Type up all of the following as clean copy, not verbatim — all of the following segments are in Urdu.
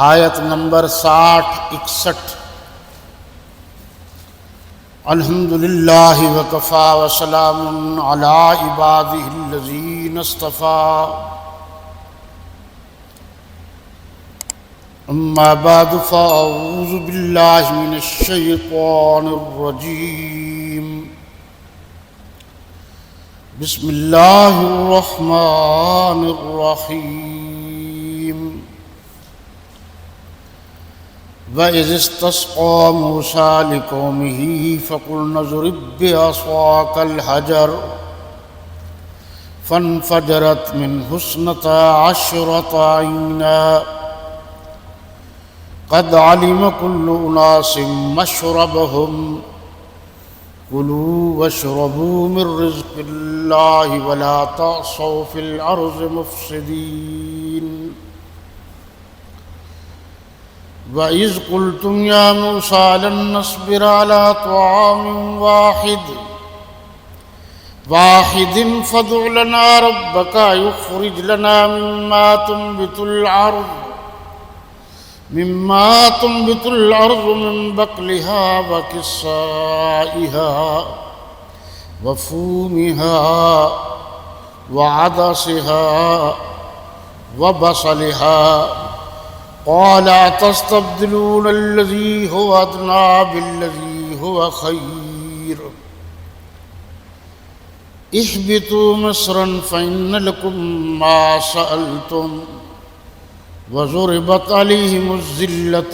آیت نمبر 60-61۔ الحمدللہ وکفی وسلام علی عبادہ الذین اصطفی، اما بعد فاعوذ باللہ من الشیطان الرجیم، بسم اللہ الرحمن الرحیم۔ وَإِذِ اسْتَسْقَىٰ مُوسَىٰ لِقَوْمِهِ فَقُلْنَا اضْرِب بِّعَصَاكَ الْحَجَرَ فَانفَجَرَتْ مِنْهُ اثْنَتَا عَشْرَةَ عَيْنًا قَدْ عَلِمَ كُلُّ أُنَاسٍ مَّشْرَبَهُمْ كُلُوا وَاشْرَبُوا مِن رِّزْقِ اللَّهِ وَلَا تَعْثَوْا فِي الْأَرْضِ مُفْسِدِينَ۔ وَإِذْ قُلْتُمْ يَا مُوسَىٰ لَن نَّصْبِرَ عَلَىٰ طَعَامٍ وَاحِدٍ فَادْعُ لَنَا رَبَّكَ يُخْرِجْ لَنَا مِمَّا تُنبِتُ الْأَرْضُ مِن بَقْلِهَا وَقِثَّائِهَا وَفُومِهَا وَعَدَسِهَا وَبَصَلِهَا قَالَ أَتَسْتَبْدِلُونَ الَّذِي هُوَ أَدْنَىٰ بِالَّذِي هُوَ خَيْرٌ اهْبِطُوا مِصْرًا فَإِنَّ لَكُم مَّا سَأَلْتُمْ وَضُرِبَتْ عَلَيْهِمُ الذِّلَّةُ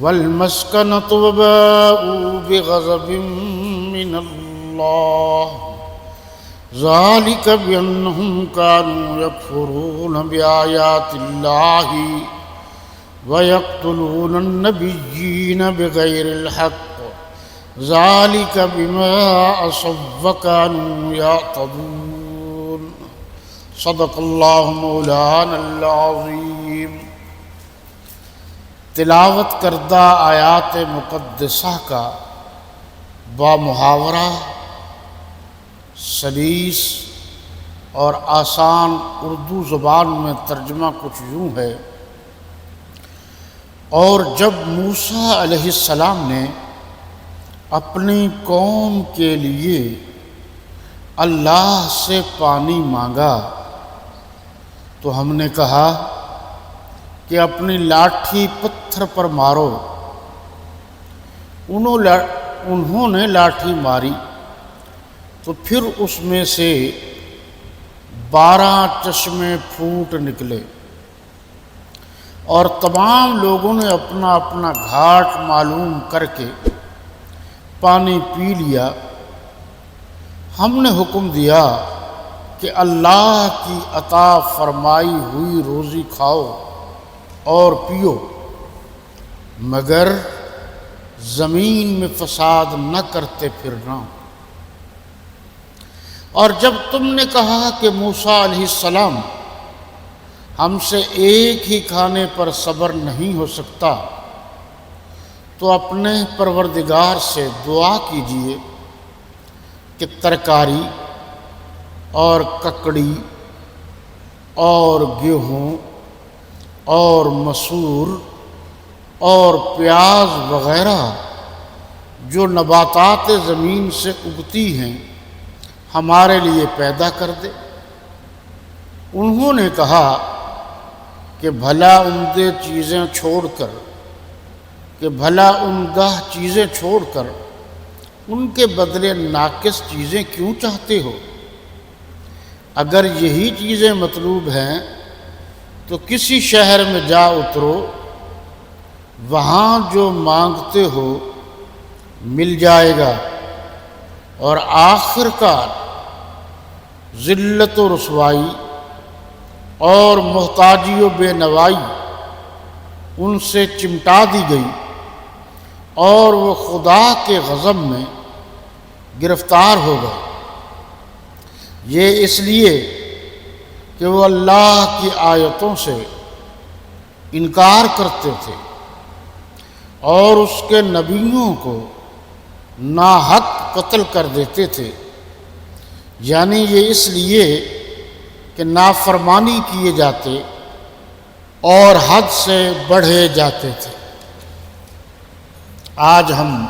وَالْمَسْكَنَةُ وَبَاءُوا بِغَضَبٍ مِّنَ اللَّهِ ذَلِكَ بِأَنَّهُمْ كَانُوا يَكْفُرُونَ بِآيَاتِ اللَّهِ وَيَقْتُلُونَ النَّبِيِّينَ بِغَيْرِ الْحَقِّ ذَلِكَ بِمَا عَصَوا وَّكَانُوا يَعْتَدُونَ۔ صدق اللہ مولانا العظیم۔ تلاوت کردہ آیات مقدسہ کا بامحاورہ سلیس اور آسان اردو زبان میں ترجمہ کچھ یوں ہے: اور جب موسیٰ علیہ السلام نے اپنی قوم کے لیے اللہ سے پانی مانگا تو ہم نے کہا کہ اپنی لاٹھی پتھر پر مارو۔ انہوں نے لاٹھی ماری تو پھر اس میں سے 12 چشمے پھوٹ نکلے اور تمام لوگوں نے اپنا اپنا گھاٹ معلوم کر کے پانی پی لیا۔ ہم نے حکم دیا کہ اللہ کی عطا فرمائی ہوئی روزی کھاؤ اور پیو، مگر زمین میں فساد نہ کرتے پھرنا۔ اور جب تم نے کہا کہ موسیٰ علیہ السلام ہم سے ایک ہی کھانے پر صبر نہیں ہو سکتا تو اپنے پروردگار سے دعا کیجیے کہ ترکاری اور ککڑی اور گیہوں اور مسور اور پیاز وغیرہ جو نباتات زمین سے اگتی ہیں ہمارے لیے پیدا کر دے۔ انہوں نے کہا کہ بھلا عمدہ چیزیں چھوڑ کر ان کے بدلے ناقص چیزیں کیوں چاہتے ہو؟ اگر یہی چیزیں مطلوب ہیں تو کسی شہر میں جا اترو، وہاں جو مانگتے ہو مل جائے گا، اور آخر کار ذلت و رسوائی اور محتاجی و بے نوائی ان سے چمٹا دی گئی اور وہ خدا کے غضب میں گرفتار ہو گئے۔ یہ اس لیے کہ وہ اللہ کی آیتوں سے انکار کرتے تھے اور اس کے نبیوں کو ناحق قتل کر دیتے تھے، یعنی یہ اس لیے کہ نافرمانی کیے جاتے اور حد سے بڑھے جاتے تھے۔ آج ہم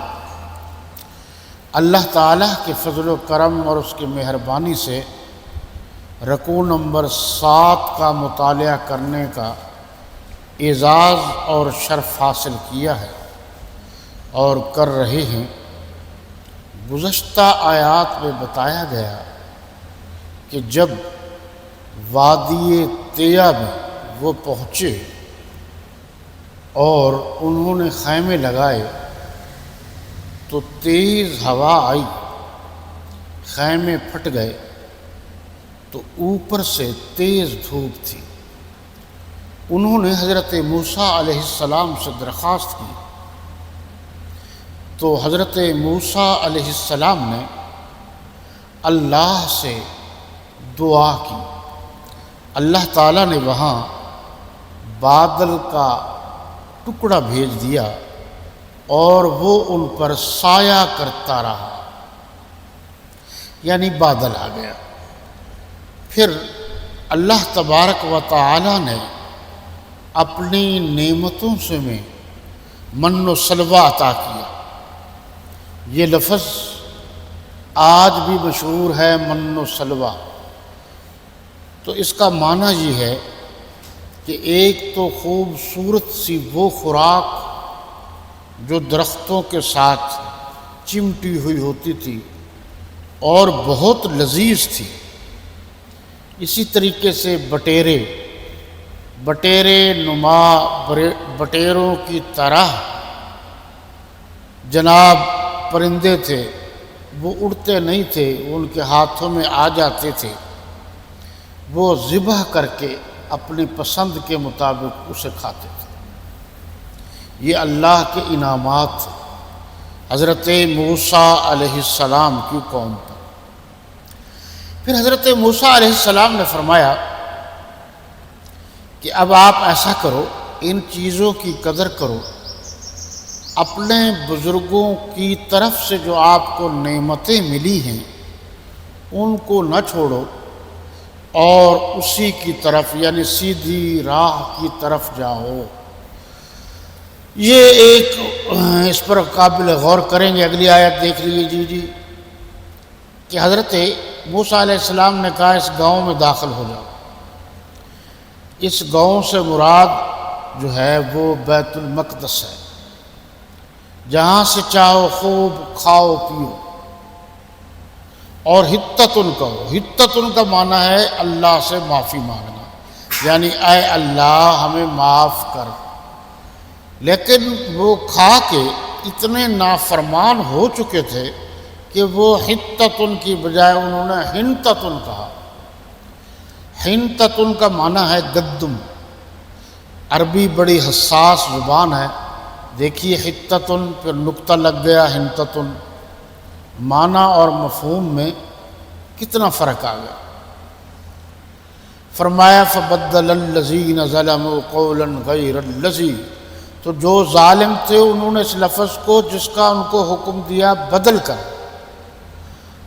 اللہ تعالیٰ کے فضل و کرم اور اس کی مہربانی سے رکوع نمبر 7 کا مطالعہ کرنے کا اعزاز اور شرف حاصل کیا ہے اور کر رہے ہیں۔ گزشتہ آیات میں بتایا گیا کہ جب وادی طیہ میں وہ پہنچے اور انہوں نے خیمے لگائے تو تیز ہوا آئی، خیمے پھٹ گئے تو اوپر سے تیز دھوپ تھی۔ انہوں نے حضرت موسیٰ علیہ السلام سے درخواست کی تو حضرت موسیٰ علیہ السلام نے اللہ سے دعا کی۔ اللہ تعالیٰ نے وہاں بادل کا ٹکڑا بھیج دیا اور وہ ان پر سایہ کرتا رہا، یعنی بادل آ گیا۔ پھر اللہ تبارک و تعالیٰ نے اپنی نعمتوں سے میں من و سلوہ عطا کیا۔ یہ لفظ آج بھی مشہور ہے، من و سلوہ۔ تو اس کا معنی یہ ہے کہ ایک تو خوبصورت سی وہ خوراک جو درختوں کے ساتھ چمٹی ہوئی ہوتی تھی اور بہت لذیذ تھی، اسی طریقے سے بٹیرے نما بٹیروں کی طرح جناب پرندے تھے، وہ اڑتے نہیں تھے، ان کے ہاتھوں میں آ جاتے تھے، وہ ذبح کر کے اپنی پسند کے مطابق اسے کھاتے تھے۔ یہ اللہ کے انعامات تھے حضرت موسیٰ علیہ السلام کی قوم پر۔ پھر حضرت موسیٰ علیہ السلام نے فرمایا کہ اب آپ ایسا کرو، ان چیزوں کی قدر کرو، اپنے بزرگوں کی طرف سے جو آپ کو نعمتیں ملی ہیں ان کو نہ چھوڑو اور اسی کی طرف یعنی سیدھی راہ کی طرف جاؤ۔ یہ ایک اس پر قابل غور کریں گے، اگلی آیت دیکھ لیجیے جی کہ حضرت موسیٰ علیہ السلام نے کہا اس گاؤں میں داخل ہو جاؤ۔ اس گاؤں سے مراد جو ہے وہ بیت المقدس ہے، جہاں سے چاہو خوب کھاؤ پیو۔ اور حتتن کہو، حتتن کا معنی ہے اللہ سے معافی مانگنا، یعنی اے اللہ ہمیں معاف کر۔ لیکن وہ کھا کے اتنے نافرمان ہو چکے تھے کہ وہ حتتن کی بجائے انہوں نے حنتتن کہا۔ حنتتن کا معنی ہے گندم۔ عربی بڑی حساس زبان ہے، دیکھیے حتتن پھر نقطہ لگ گیا حنتتن، معنی اور مفہوم میں کتنا فرق آ گیا۔ فرمایا فبدل الذین ظلموا قولا غیر الذی، تو جو ظالم تھے انہوں نے اس لفظ کو جس کا ان کو حکم دیا بدل کر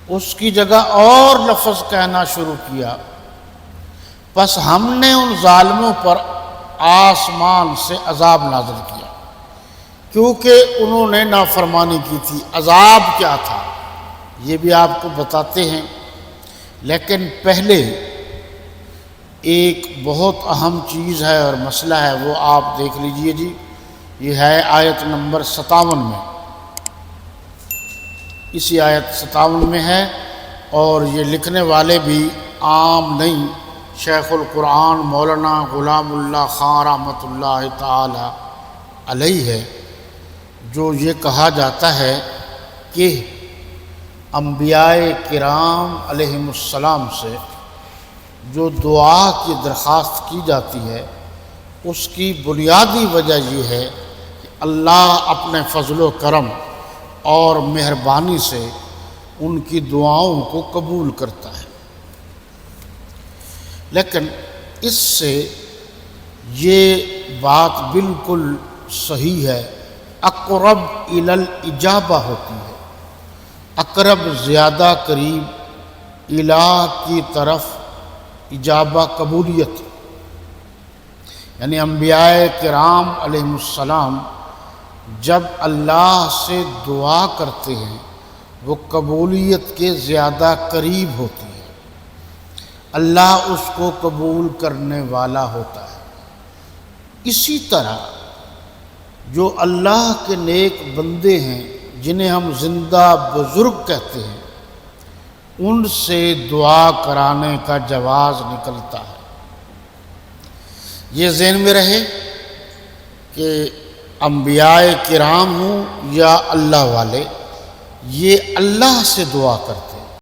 اس کی جگہ اور لفظ کہنا شروع کیا، پس ہم نے ان ظالموں پر آسمان سے عذاب نازل کیا، کیونکہ انہوں نے نافرمانی کی تھی۔ عذاب کیا تھا یہ بھی آپ کو بتاتے ہیں، لیکن پہلے ایک بہت اہم چیز ہے اور مسئلہ ہے، وہ آپ دیکھ لیجئے جی۔ یہ ہے آیت نمبر 57 میں، اسی آیت 57 میں ہے، اور یہ لکھنے والے بھی عام نہیں، شیخ القرآن مولانا غلام اللہ خان رحمۃ اللہ تعالی علیہ ہے، جو یہ کہا جاتا ہے کہ انبیاء کرام علیہم السلام سے جو دعا کی درخواست کی جاتی ہے اس کی بنیادی وجہ یہ ہے کہ اللہ اپنے فضل و کرم اور مہربانی سے ان کی دعاؤں کو قبول کرتا ہے۔ لیکن اس سے یہ بات بالکل صحیح ہے، اقرب الی الاجابہ ہوتی ہے، اقرب زیادہ قریب، الہ کی طرف، اجابہ قبولیت۔ یعنی انبیاء کرام علیہ السلام جب اللہ سے دعا کرتے ہیں وہ قبولیت کے زیادہ قریب ہوتی ہے، اللہ اس کو قبول کرنے والا ہوتا ہے۔ اسی طرح جو اللہ کے نیک بندے ہیں جنہیں ہم زندہ بزرگ کہتے ہیں، ان سے دعا کرانے کا جواز نکلتا ہے۔ یہ ذہن میں رہے کہ انبیاء کرام ہوں یا اللہ والے، یہ اللہ سے دعا کرتے ہیں۔